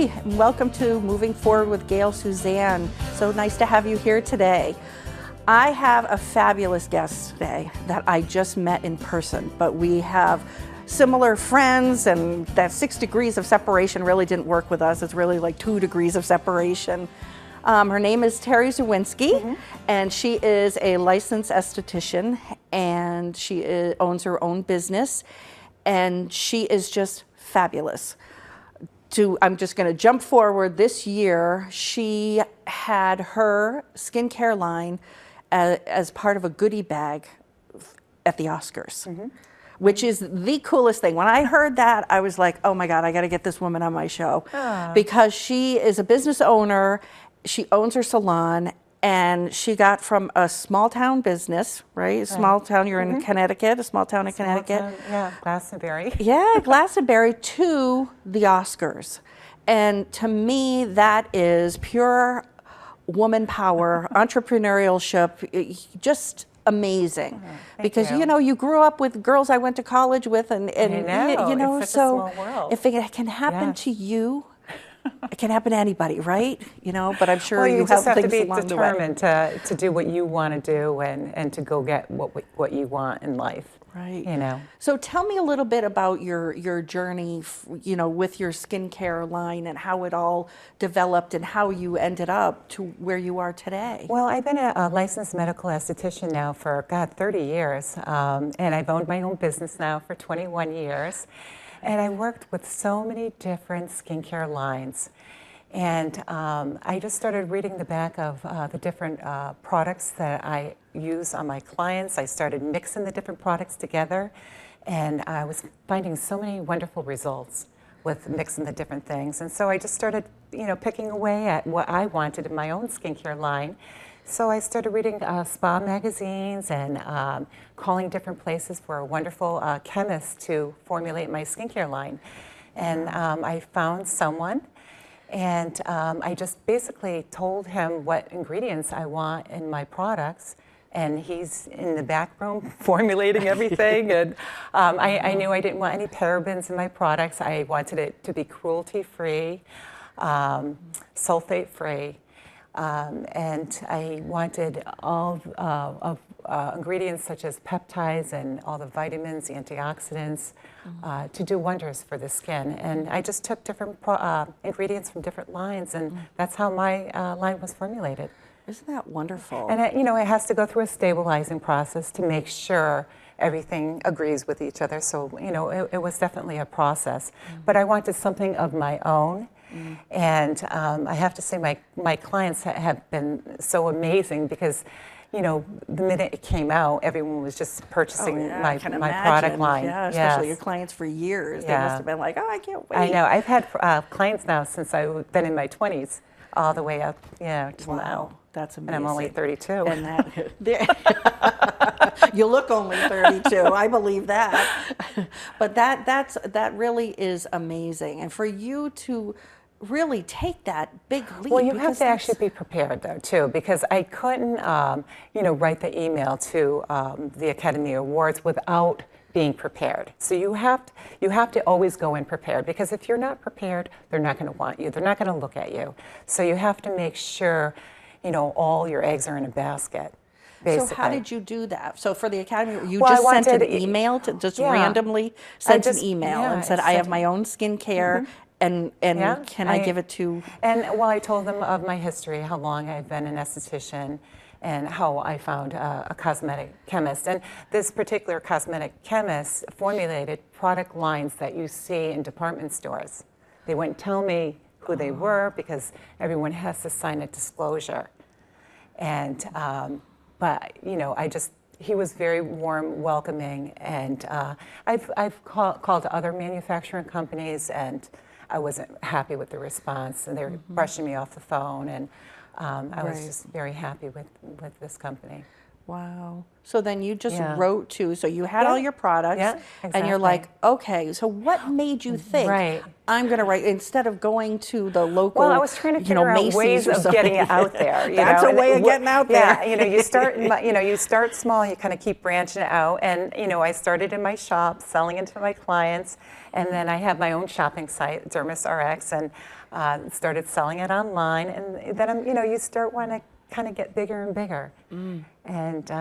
Hi, and welcome to Moving Forward with Gayle Suzanne. So nice to have you here today. I have a fabulous guest today that I just met in person, but we have similar friends, and that 6 degrees of separation really didn't work with us. It's really like 2 degrees of separation. Her name is Terri Czerwinski, and she is a licensed esthetician, and she owns her own business, and she is just fabulous. I'm just going to jump forward. This year, she had her skincare line as part of a goodie bag at the Oscars, which is the coolest thing. When I heard that, I was like, oh my God, I got to get this woman on my show. Because she is a business owner. She owns her salon, and she got from a small town business, right? Small town, you're in Connecticut, a small town in Connecticut. Yeah, Glastonbury. Yeah, Glastonbury to the Oscars. And to me, that is pure woman power, entrepreneurship, just amazing. Because you know, you grew up with girls I went to college with, and you know, it's such so a small world. if it can happen to you, it can happen to anybody, right? You know, but I'm sure well, you just have to be along the way. determined to do what you want to do and to go get what you want in life. Right. You know. So tell me a little bit about your journey, you know, with your skincare line and how it all developed and how you ended up to where you are today. Well, I've been a licensed medical esthetician now for, 30 years. And I've owned my own business now for 21 years. And I worked with so many different skincare lines. And I just started reading the back of the different products that I use on my clients. I started mixing the different products together, and I was finding so many wonderful results with mixing the different things. And so I just started, you know, picking away at what I wanted in my own skincare line. So I started reading spa magazines and calling different places for a wonderful chemist to formulate my skincare line. And I found someone. And I just basically told him what ingredients I want in my products, and he's in the back room formulating everything. And I knew I didn't want any parabens in my products. I wanted it to be cruelty-free, sulfate-free, and I wanted all of ingredients such as peptides and all the vitamins, the antioxidants, to do wonders for the skin. And I just took different ingredients from different lines, and that's how my line was formulated. Isn't that wonderful? And you know, it has to go through a stabilizing process to make sure everything agrees with each other. So, you know, it was definitely a process. But I wanted something of my own. And I have to say my clients have been so amazing because, you know, the minute it came out, everyone was just purchasing my product line. Yeah, especially your clients for years. They must have been like, oh, I can't wait. I know. I've had clients now since I've been in my 20s, all the way up, till now. That's amazing. And I'm only 32. And you look only 32. I believe that. But that really is amazing. And for you to really take that big leap. Well, you have to actually be prepared, though, too, because I couldn't, you know, write the email to the Academy Awards without being prepared. So you have to always go in prepared, because if you're not prepared, they're not going to want you. They're not going to look at you. So you have to make sure, you know, all your eggs are in a basket. Basically. So how did you do that? So for the Academy, you just sent an email to randomly sent an email and said, I have my own skincare. And can I give it to? And well, I told them of my history, how long I've been an esthetician, and how I found a cosmetic chemist. And this particular cosmetic chemist formulated product lines that you see in department stores. They wouldn't tell me who they were because everyone has to sign a disclosure. And but you know, he was very warm, welcoming, and I've called other manufacturing companies, and I wasn't happy with the response, and they were brushing me off the phone, and I was just very happy with this company. Wow. So then you just Yeah. wrote to, so you had Yeah. all your products, Yeah, and you're exactly. like, okay, so what made you think Right. I'm going to write, instead of going to the local, Well, I was trying to figure out Macy's ways or of getting something? it out there. You That's know? a And way of getting out there. Yeah, you start small, you kind of keep branching it out. And, I started in my shop, selling it to my clients. And then I have my own shopping site, Dermis RX, and started selling it online. And then, you start wanting to kind of get bigger and bigger. And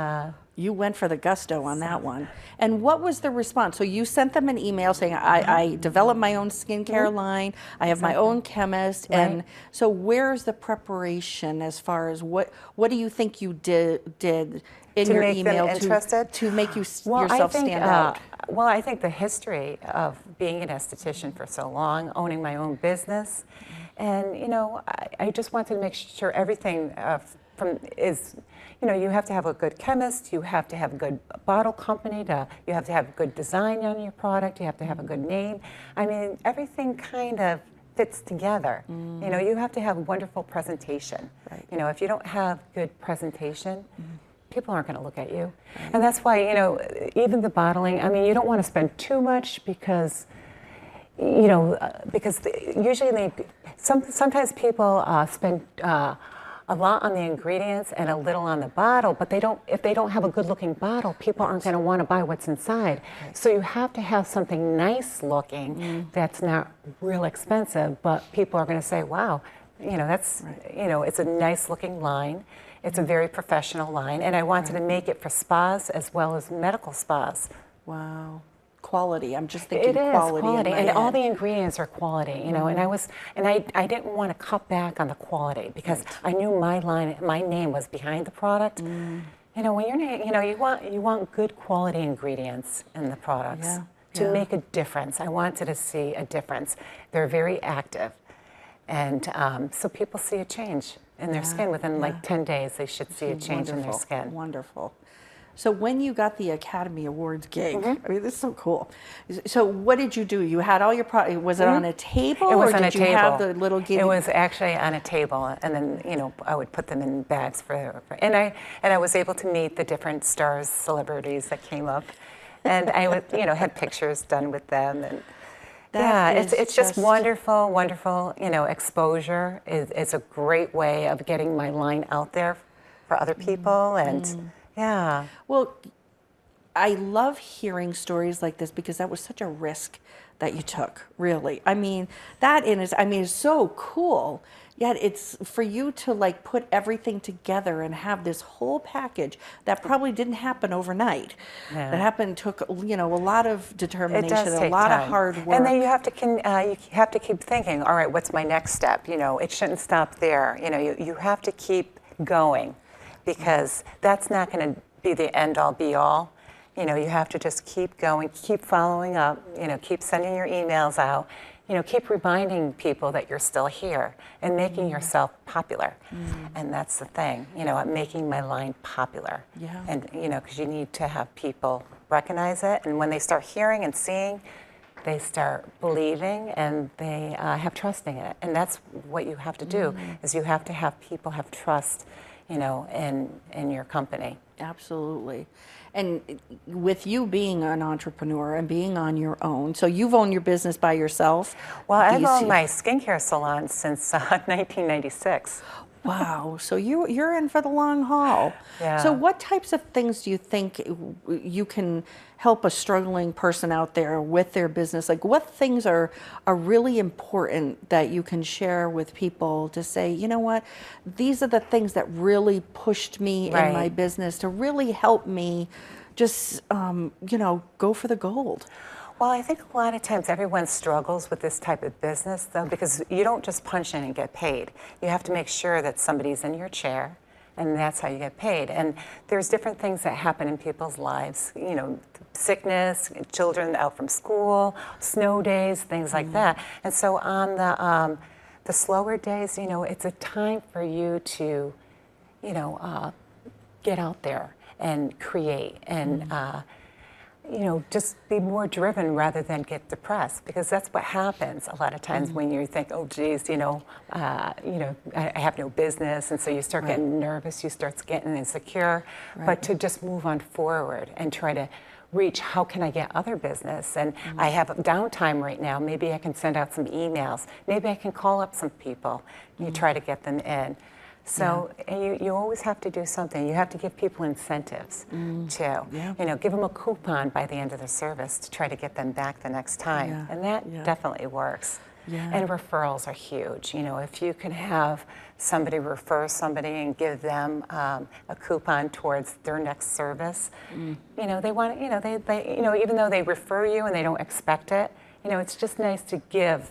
You went for the gusto on that one. And what was the response? So you sent them an email saying, I developed my own skincare line, I have my own chemist. Right. And so where's the preparation as far as what do you think you did in To your make them email interested? to make you Well, yourself stand out? Well, I think the history of being an esthetician for so long, owning my own business, and I just wanted to make sure everything is, you have to have a good chemist, you have to have a good bottle company, you have to have good design on your product, you have to have a good name. I mean, everything kind of fits together. You have to have wonderful presentation. Right. If you don't have good presentation, people aren't going to look at you. And that's why, even the bottling, I mean, you don't want to spend too much because, usually sometimes people spend a lot on the ingredients and a little on the bottle, but if they don't have a good looking bottle, people aren't going to want to buy what's inside. Right. So you have to have something nice looking that's not real expensive, but people are going to say, wow, that's, it's a nice looking line. It's a very professional line, and I wanted to make it for spas as well as medical spas. Wow. Quality. I'm just thinking It is quality, in my and all head. the ingredients are quality, and I didn't want to cut back on the quality because I knew my name was behind the product. When you want good quality ingredients in the products to make a difference. I wanted to see a difference. They're very active, and so people see a change in their skin within like 10 days. They should see a change in their skin. Wonderful. So when you got the Academy Awards gig, I mean, this is so cool. So what did you do? You had all your products. Was it on a table? It was or on did a you table. have the little It was actually on a table, and then I would put them in bags and I was able to meet the different stars, celebrities that came up, and I would had pictures done with them. And it's just wonderful, wonderful. Exposure is a great way of getting my line out there for other people, and yeah. Well, I love hearing stories like this because that was such a risk that you took, really. I mean, it's so cool. Yet it's for you to like put everything together and have this whole package that probably didn't happen overnight. Yeah. That took a lot of determination, It does a take lot time. of hard work. And then you have to keep thinking, all right, what's my next step? It shouldn't stop there. You have to keep going, because that's not going to be the end all be all. You have to just keep going, keep following up, keep sending your emails out, keep reminding people that you're still here and making yourself popular. And that's the thing, making my line popular. Yeah. And, because you need to have people recognize it. And when they start hearing and seeing, they start believing, and they have trust in it. And that's what you have to do, is you have to have people have trust, in your company. Absolutely. And with you being an entrepreneur and being on your own, so you've owned your business by yourself. Well, I've owned my skincare salon since 1996. Wow, so you're in for the long haul. Yeah. So what types of things do you think you can help a struggling person out there with their business? Like what things are really important that you can share with people to say, you know what, these are the things that really pushed me in my business to really help me just, go for the gold? Well, I think a lot of times everyone struggles with this type of business, though, because you don't just punch in and get paid. You have to make sure that somebody's in your chair, and that's how you get paid. And there's different things that happen in people's lives, sickness, children out from school, snow days, things like that. And so on the slower days, it's a time for you to, get out there and create and just be more driven rather than get depressed, because that's what happens a lot of times when you think, oh, geez, I have no business, and so you start getting nervous, you start getting insecure, but to just move on forward and try to reach, how can I get other business? And I have downtime right now, maybe I can send out some emails, maybe I can call up some people, you try to get them in. So you always have to do something. You have to give people incentives too. Yeah. Give them a coupon by the end of the service to try to get them back the next time. Yeah. And that definitely works. Yeah. And referrals are huge. If you can have somebody refer somebody and give them a coupon towards their next service, they want, even though they refer you and they don't expect it, it's just nice to give.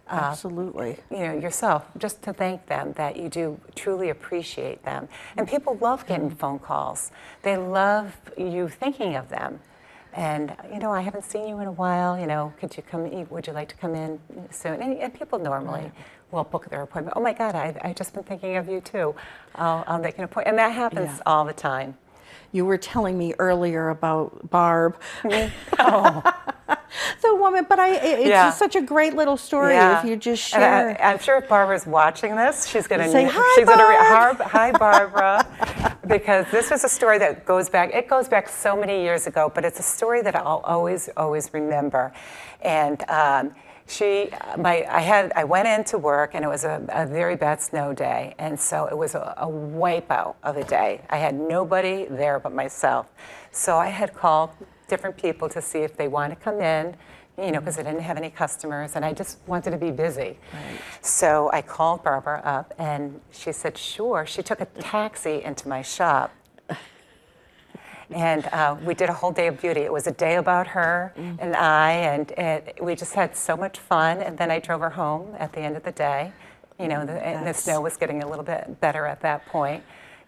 Absolutely. Yourself, just to thank them that you do truly appreciate them. And people love getting phone calls. They love you thinking of them. And, I haven't seen you in a while, could you come eat? Would you like to come in soon? And people normally will book their appointment. Oh my God, I've just been thinking of you too. I'll make an appointment. And that happens all the time. You were telling me earlier about Barb. Oh. The woman, but it's just such a great little story if you just share. And I'm sure if Barbara's watching this, she's going to say, hi, Barbara, because this was a story that goes back so many years ago, but it's a story that I'll always remember. And I went into work, and it was a very bad snow day, and so it was a wipeout of a day. I had nobody there but myself. So I had called different people to see if they wanted to come in, because I didn't have any customers, and I just wanted to be busy. Right. So I called Barbara up, and she said, sure. She took a taxi into my shop. And we did a whole day of beauty. It was a day about her and I, and we just had so much fun. And then I drove her home at the end of the day. The snow was getting a little bit better at that point.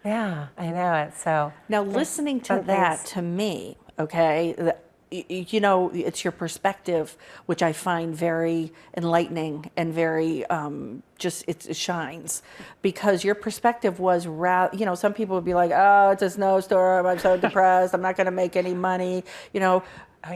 Yeah, I know it. So now listening to that, to me, okay, it's your perspective, which I find very enlightening and very it shines, because your perspective was some people would be like, oh, it's a snowstorm, I'm so depressed, I'm not going to make any money,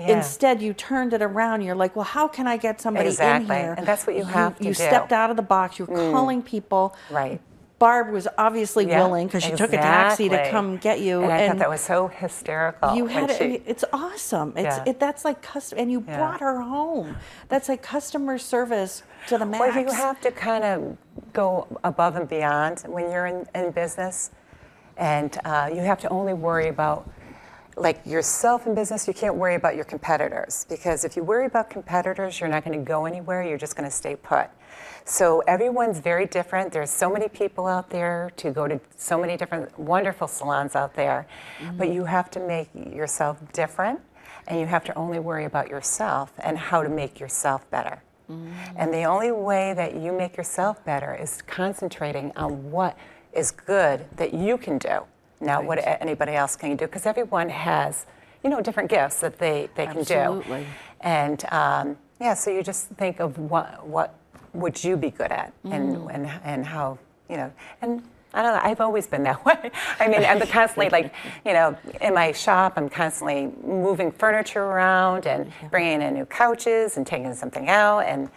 Instead, you turned it around. You're like, well, how can I get somebody in here? And that's what you have to do. You stepped out of the box. You're calling people. Right. Barb was obviously willing, because she took a taxi to come get you. And I thought that was so hysterical. You had it's awesome. That's like custom, and you brought her home. That's like customer service to the max. Well, you have to kind of go above and beyond when you're in business, and you have to only worry about yourself in business. You can't worry about your competitors, because if you worry about competitors, you're not going to go anywhere. You're just going to stay put. So everyone's very different. There's so many people out there to go to, so many different wonderful salons out there, but you have to make yourself different, and you have to only worry about yourself and how to make yourself better. And the only way that you make yourself better is concentrating on what is good that you can do, not what anybody else can do, because everyone has, different gifts that they can do. Absolutely. And so you just think of what would you be good at, and how, and I don't know, I've always been that way. I mean, I'm constantly in my shop, I'm constantly moving furniture around and bringing in new couches and taking something out, and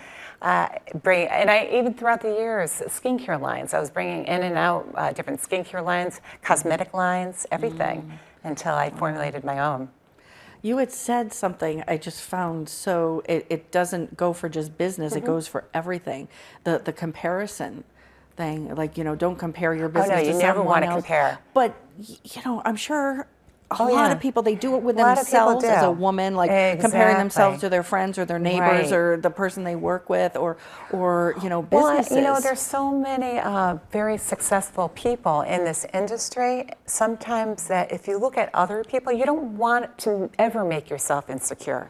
even throughout the years, skincare lines, I was bringing in and out different skincare lines, cosmetic lines, everything, until I formulated my own. You had said something I just found so it doesn't go for just business, it goes for everything. The comparison thing, don't compare your business to someone else. You never want to compare. But, I'm sure a lot of people, they do it with themselves as a woman, comparing themselves to their friends or their neighbors or the person they work with or businesses. Well, there's so many very successful people in this industry. Sometimes that if you look at other people, you don't want to ever make yourself insecure.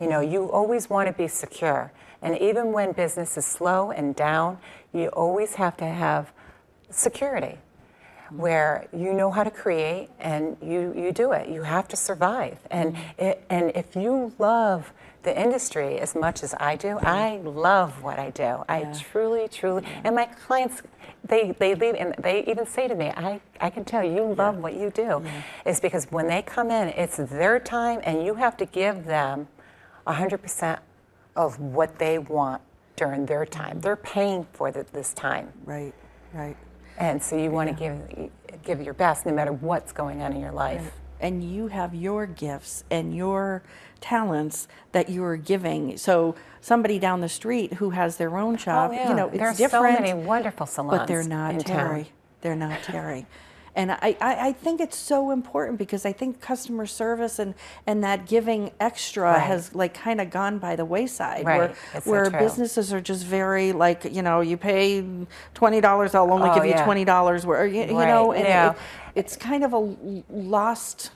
You always want to be secure. And even when business is slow and down, you always have to have security. where you know how to create and you do it. You have to survive. And and if you love the industry as much as I do, I love what I do. I truly, and my clients, they leave and they even say to me, I can tell you love what you do. It's because when they come in, it's their time and you have to give them 100% of what they want during their time. They're paying for this time. Right, right. And so you want to give your best no matter what's going on in your life. Right. And you have your gifts and your talents that you are giving. So somebody down the street who has their own shop, you know, it's There's different. so many wonderful salons. But they're not Terri. They're not Terri. And I think it's so important because I think customer service and that giving extra has like kind of gone by the wayside. Where businesses are just very like, you know, you pay $20, I'll only give you $20. Where you know, and it's kind of a lost,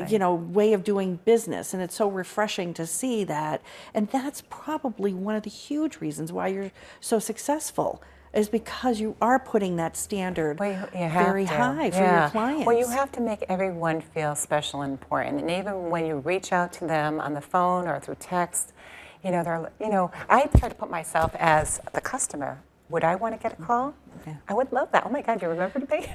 you know, way of doing business, and it's so refreshing to see that. And that's probably one of the huge reasons why you're so successful. Is because you are putting that standard very high for your clients. Well, you have to make everyone feel special and important. And even when you reach out to them on the phone or through text, you know, I try to put myself as the customer. Would I want to get a call? I would love that. Oh my God, you remembered me?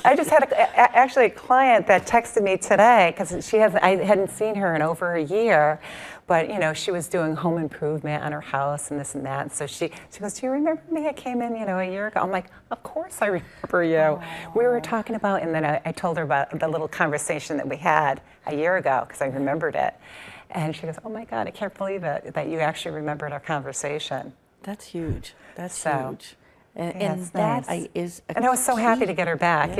I just had actually a client that texted me today because I hadn't seen her in over a year, but you know, she was doing home improvement on her house and this and that. So she goes, "Do you remember me? I came in, you know, a year ago." I'm like, "Of course I remember you." We were talking about, and then I told her about the little conversation that we had a year ago because I remembered it, and she goes, "Oh my God, I can't believe it that you actually remembered our conversation." That's huge. That's huge. And that nice. Is a and I was so happy to get her back.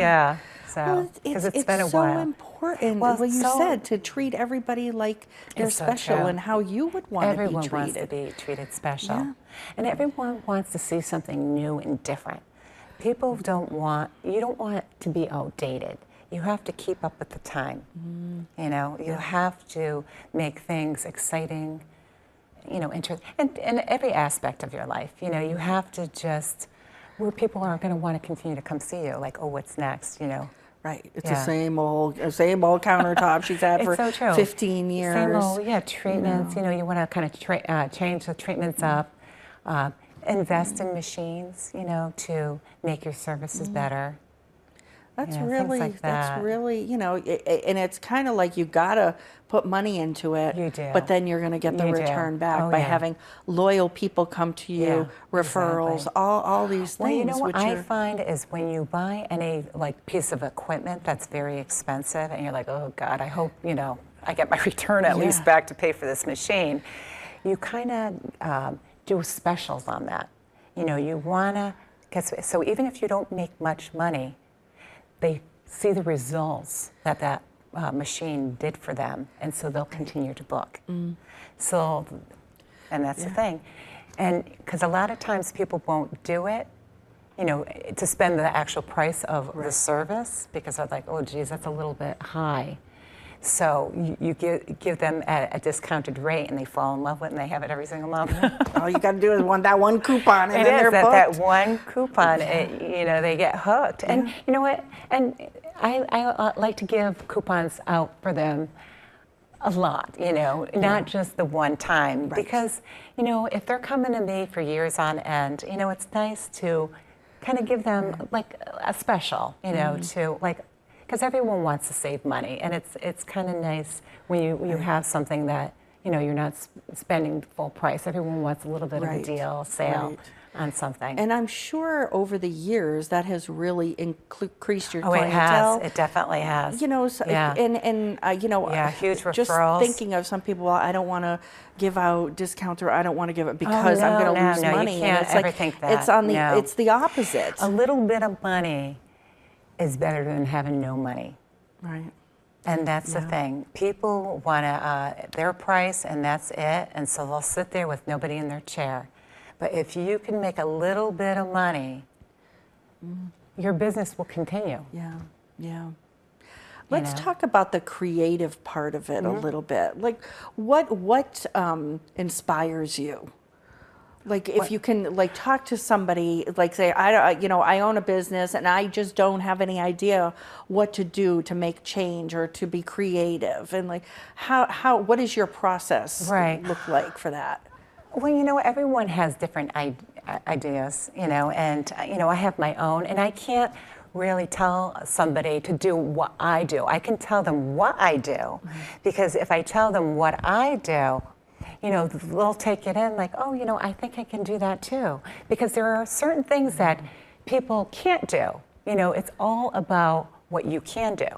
So because it's been a while. It's so important. Well, you said to treat everybody like they're special and how you would want to be treated. Everyone wants to be treated special, and everyone wants to see something new and different. People don't want to be outdated. You have to keep up with the time. You know, you have to make things exciting. You know, in every aspect of your life. You know, you have to just, where people are going to want to continue to come see you, like, oh, what's next, you know. Right, it's the same old countertop she's had for 15 years. Same old, treatments, you know, you want to kind of change the treatments up, invest in machines, you know, to make your services better. That's really, you know, and it's kind of like you gotta put money into it. You do. But then you're gonna get the return back by having loyal people come to you, referrals, all these things. Well, you know what I find is when you buy any like piece of equipment that's very expensive, and you're like, oh God, I hope, you know, I get my return at least back to pay for this machine. You kind of do specials on that. You know, you wanna, so even if you don't make much money, they see the results that machine did for them, and so they'll continue to book. So, and that's the thing. And because a lot of times people won't do it, you know, to spend the actual price of the service, because they're like, oh geez, that's a little bit high. So you give them a discounted rate, and they fall in love with it, and they have it every single month. All you got to do is want that one coupon, and then they're booked. That one coupon, you know, they get hooked. And you know what? And I like to give coupons out for them a lot, you know, not just the one time. Because, you know, if they're coming to me for years on end, you know, it's nice to kind of give them like a special, you know, to like, because everyone wants to save money, and it's kind of nice when you have something that, you know, you're not spending full price. Everyone wants a little bit of a deal, sale on something. And I'm sure over the years that has really increased your clientele. clientele. It has. It definitely has. You know, and you know, huge referrals. Just thinking of some people, well, I don't want to give out discounts, or I don't want to give it because I'm going to lose money. You can't and it's ever like, think that. It's on the it's the opposite. A little bit of money is better than having no money. Right. And that's the thing. People want their price, and that's it, and so they'll sit there with nobody in their chair. But if you can make a little bit of money, your business will continue. Yeah. Let's talk about the creative part of it a little bit. Like, what inspires you? Like if you can like talk to somebody, like say, I own a business and I just don't have any idea what to do to make change or to be creative, and like what is your process look like for that? Well, everyone has different ideas, and I have my own, and I can't really tell somebody to do what I do. I can tell them what I do, because if I tell them what I do, they'll take it in like, oh, I think I can do that too. Because there are certain things that people can't do. It's all about what you can do.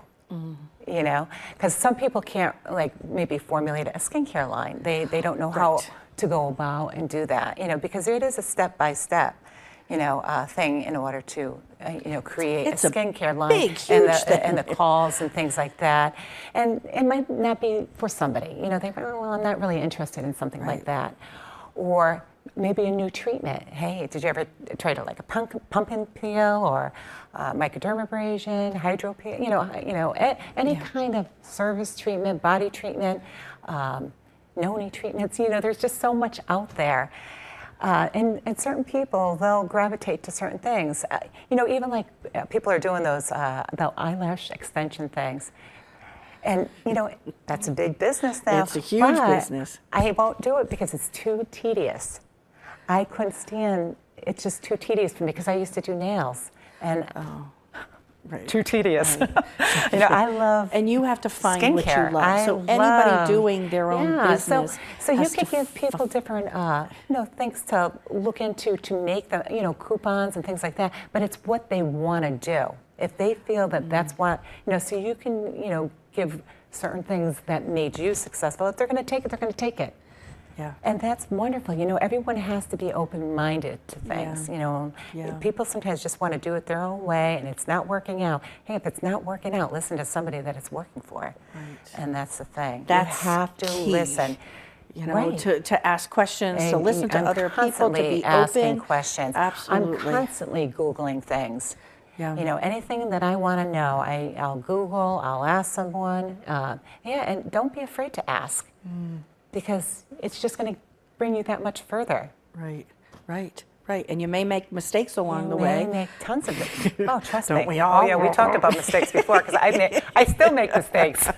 Because some people can't, like, maybe formulate a skincare line. They don't know how to go about and do that, because it is a step-by-step, thing in order to, create a skincare line, and the calls and things like that. And it might not be for somebody, they go, oh, well, I'm not really interested in something like that. Or maybe a new treatment. Hey, did you ever try to like a pumpkin peel or microdermabrasion, hydro peel, any kind of service treatment, body treatment, noni treatments, there's just so much out there. And certain people, they'll gravitate to certain things. Even like people are doing those the eyelash extension things. And, that's a big business now. It's a huge business. I won't do it because it's too tedious. I couldn't stand, it's just too tedious for me because I used to do nails. And too tedious. Right. I love and you have to find skincare. What you love. So anybody doing their own business. So you can give people different, things to look into to make them, coupons and things like that. But it's what they want to do. If they feel that that's what, so you can, give certain things that made you successful. If they're going to take it, they're going to take it. Yeah. And that's wonderful. Everyone has to be open-minded to things. People sometimes just want to do it their own way, and it's not working out. Hey, if it's not working out, listen to somebody that it's working for. Right. And that's the thing. That's you have to key. listen. To ask questions, and to listen to other people, to be asking open. questions. Absolutely. I'm constantly Googling things. Yeah. Anything that I want to know, I'll Google, I'll ask someone. And don't be afraid to ask. Because it's just going to bring you that much further. Right. And you may make mistakes along the way. You may make tons of them. Oh, trust me. Don't we all? Oh, yeah, we talked about mistakes before, because I still make mistakes.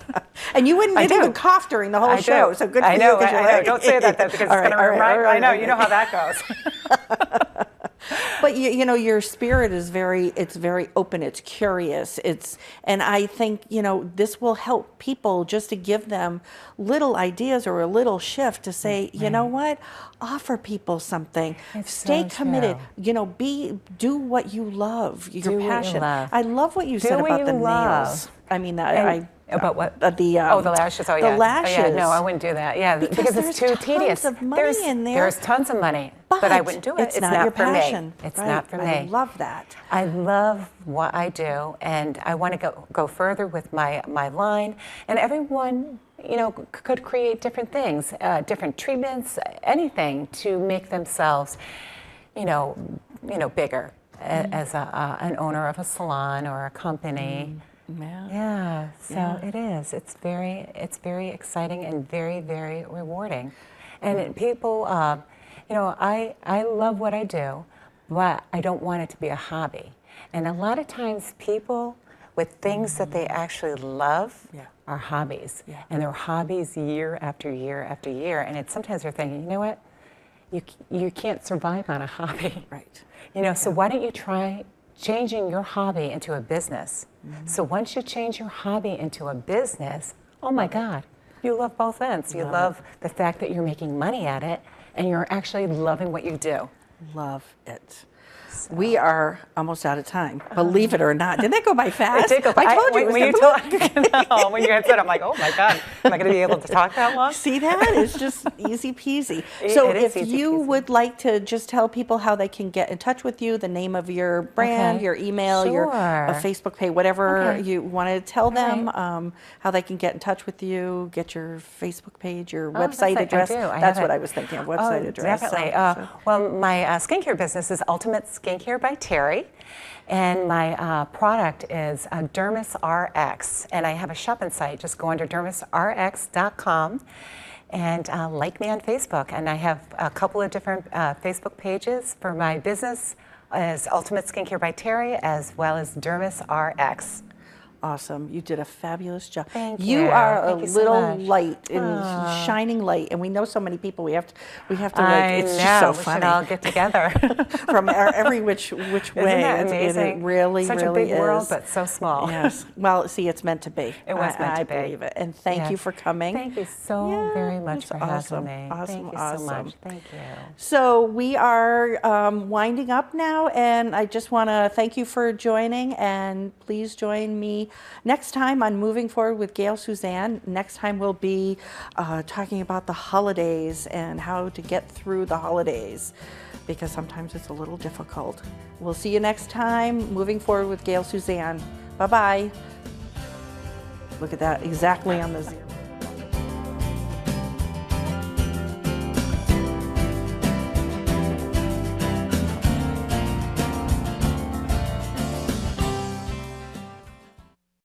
And you wouldn't even cough during the whole show, so good for you. I know. Don't say that, though, because it's going to remind me. I know, you know how that goes. But your spirit is very open, it's curious, and I think, this will help people just to give them little ideas or a little shift to say, you know what, offer people something, stay committed, do what you love, your passion. I love what you said about the nails. I mean, about what? The lashes. Oh, yeah. The lashes. Oh, yeah. No, I wouldn't do that. Yeah, because it's too tedious. There's tons of money in there. There's tons of money, but I wouldn't do it. It's not your passion. It's not for me. I love that. I love what I do, and I want to go further with my line. And everyone, could create different things, different treatments, anything to make themselves, bigger as an owner of a salon or a company. So it is. It's very exciting and very, very rewarding. And people, I love what I do, but I don't want it to be a hobby. And a lot of times people with things that they actually love are hobbies. And they're hobbies year after year after year. And sometimes they're thinking, you know what, you can't survive on a hobby. Right. So why don't you try changing your hobby into a business? So once you change your hobby into a business, oh my God, you love both ends. You love the fact that you're making money at it, and you're actually loving what you do. Love it. So. We are almost out of time, believe it or not. Didn't that go by fast? It did go by. I told you. When you had said, I'm like, oh my God, am I going to be able to talk that long? See that? It's just easy peasy. So if you would like to just tell people how they can get in touch with you, the name of your brand, your email, your Facebook page, whatever you want to tell them, how they can get in touch with you, get your Facebook page, your website address. That's what I was thinking of, website address. Definitely. Well, my skincare business is Ultimate Skincare by Terri, and my product is Dermis RX, and I have a shopping site. Just go under dermisrx.com, And like me on Facebook. And I have a couple of different Facebook pages for my business as Ultimate Skincare by Terri, as well as Dermis RX. Awesome. You did a fabulous job. Thank you. You are Thank a you so little much. light and shining light, and we know so many people. We have to I it's know. just so We funny. should all get together. From every which way. Isn't that amazing? It really, Such really a big is. world, but so small. Yes. Well, see, it's meant to be. It was meant to be. I believe it. And thank Yes. you for coming. Thank you so very much for awesome. having me. Awesome. Thank you awesome. so much. Thank you. So we are winding up now, and I just want to thank you for joining, and please join me next time on Moving Forward with Gayle Suzanne. Next time we'll be talking about the holidays and how to get through the holidays, because sometimes it's a little difficult. We'll see you next time, Moving Forward with Gayle Suzanne. Bye-bye. Look at that, exactly on the zero.